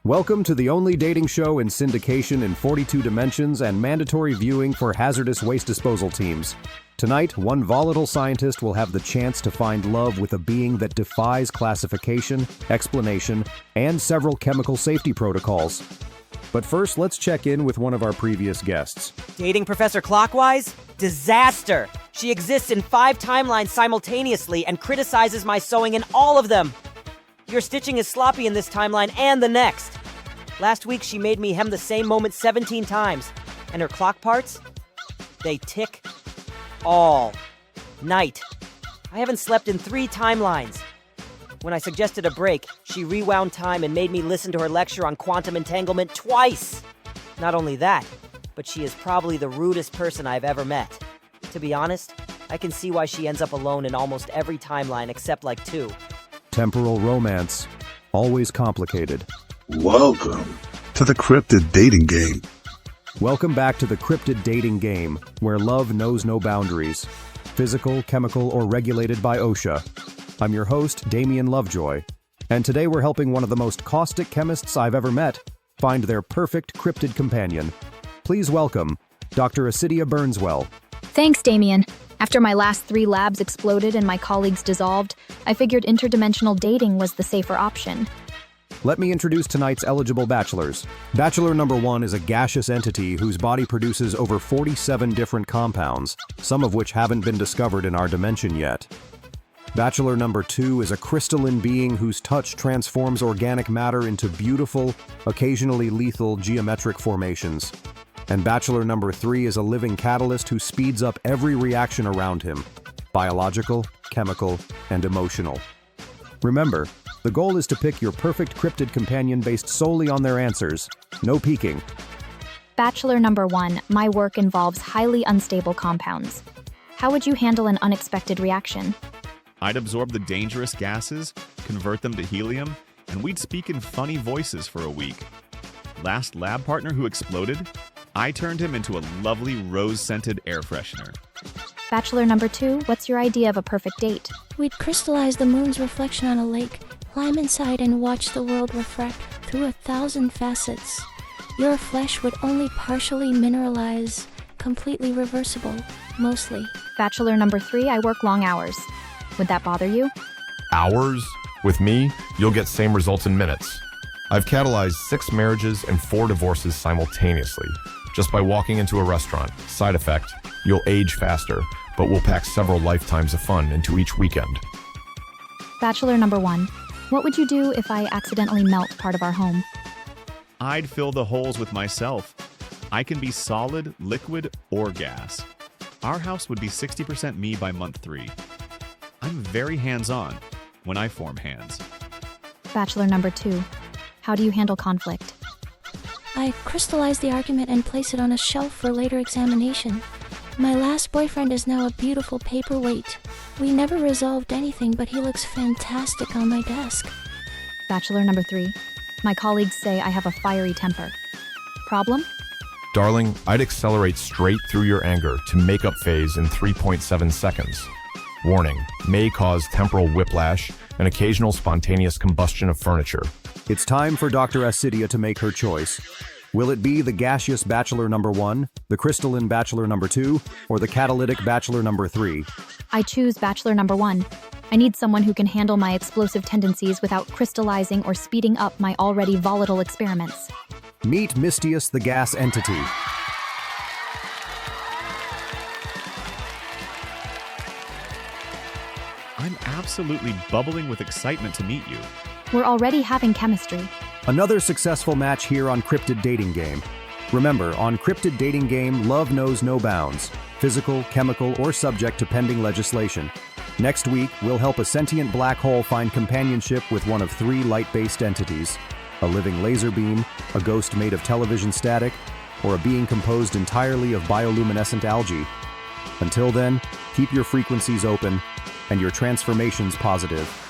Welcome to the only dating show in syndication in 42 dimensions and mandatory viewing for hazardous waste disposal teams. Tonight, one volatile scientist will have the chance to find love with a being that defies classification, explanation, and several chemical safety protocols. But first, let's check in with one of our previous guests. Dating Professor Clockwise? Disaster! She exists in 5 timelines simultaneously and criticizes my sewing in all of them. Your stitching is sloppy in this timeline and the next. Last week, she made me hem the same moment 17 times, and her clock parts? They tick all night. I haven't slept in 3 timelines. When I suggested a break, she rewound time and made me listen to her lecture on quantum entanglement twice. Not only that, but she is probably the rudest person I've ever met. To be honest, I can see why she ends up alone in almost every timeline except like 2. Temporal romance. Always complicated. Welcome to the Cryptid dating game. Welcome back to the Cryptid dating game, where love knows no boundaries. Physical, chemical, or regulated by OSHA. I'm your host, Damian Lovejoy, and today we're helping one of the most caustic chemists I've ever met find their perfect cryptid companion. Please welcome Dr. Acidia Burnswell. Thanks, Damian. After my last 3 labs exploded and my colleagues dissolved, I figured interdimensional dating was the safer option. Let me introduce tonight's eligible bachelors. Bachelor number 1 is a gaseous entity whose body produces over 47 different compounds, some of which haven't been discovered in our dimension yet. Bachelor number 2 is a crystalline being whose touch transforms organic matter into beautiful, occasionally lethal geometric formations. And Bachelor number 3 is a living catalyst who speeds up every reaction around him, biological, chemical, and emotional. Remember, the goal is to pick your perfect cryptid companion based solely on their answers. No peeking. Bachelor number 1, my work involves highly unstable compounds. How would you handle an unexpected reaction? I'd absorb the dangerous gases, convert them to helium, and we'd speak in funny voices for a week. Last lab partner who exploded? I turned him into a lovely rose-scented air freshener. Bachelor number 2, what's your idea of a perfect date? We'd crystallize the moon's reflection on a lake, climb inside and watch the world refract through 1,000 facets. Your flesh would only partially mineralize, completely reversible, mostly. Bachelor number 3, I work long hours. Would that bother you? Hours? With me, you'll get same results in minutes. I've catalyzed 6 marriages and 4 divorces simultaneously, just by walking into a restaurant. Side effect, you'll age faster, but we'll pack several lifetimes of fun into each weekend. Bachelor number 1, what would you do if I accidentally melt part of our home? I'd fill the holes with myself. I can be solid, liquid, or gas. Our house would be 60% me by month 3. I'm very hands-on when I form hands. Bachelor number 2, how do you handle conflict? I crystallize the argument and place it on a shelf for later examination. My last boyfriend is now a beautiful paperweight. We never resolved anything, but he looks fantastic on my desk. Bachelor number 3, my colleagues say I have a fiery temper. Problem? Darling, I'd accelerate straight through your anger to makeup phase in 3.7 seconds. Warning, may cause temporal whiplash and occasional spontaneous combustion of furniture. It's time for Dr. Acidia to make her choice. Will it be the gaseous bachelor number 1, the crystalline bachelor number 2, or the catalytic bachelor number 3? I choose bachelor number 1. I need someone who can handle my explosive tendencies without crystallizing or speeding up my already volatile experiments. Meet Mystius, the gas entity. I'm absolutely bubbling with excitement to meet you. We're already having chemistry. Another successful match here on Cryptid Dating Game. Remember, on Cryptid Dating Game, love knows no bounds, physical, chemical, or subject to pending legislation. Next week, we'll help a sentient black hole find companionship with one of 3 light-based entities: a living laser beam, a ghost made of television static, or a being composed entirely of bioluminescent algae. Until then, keep your frequencies open and your transformations positive.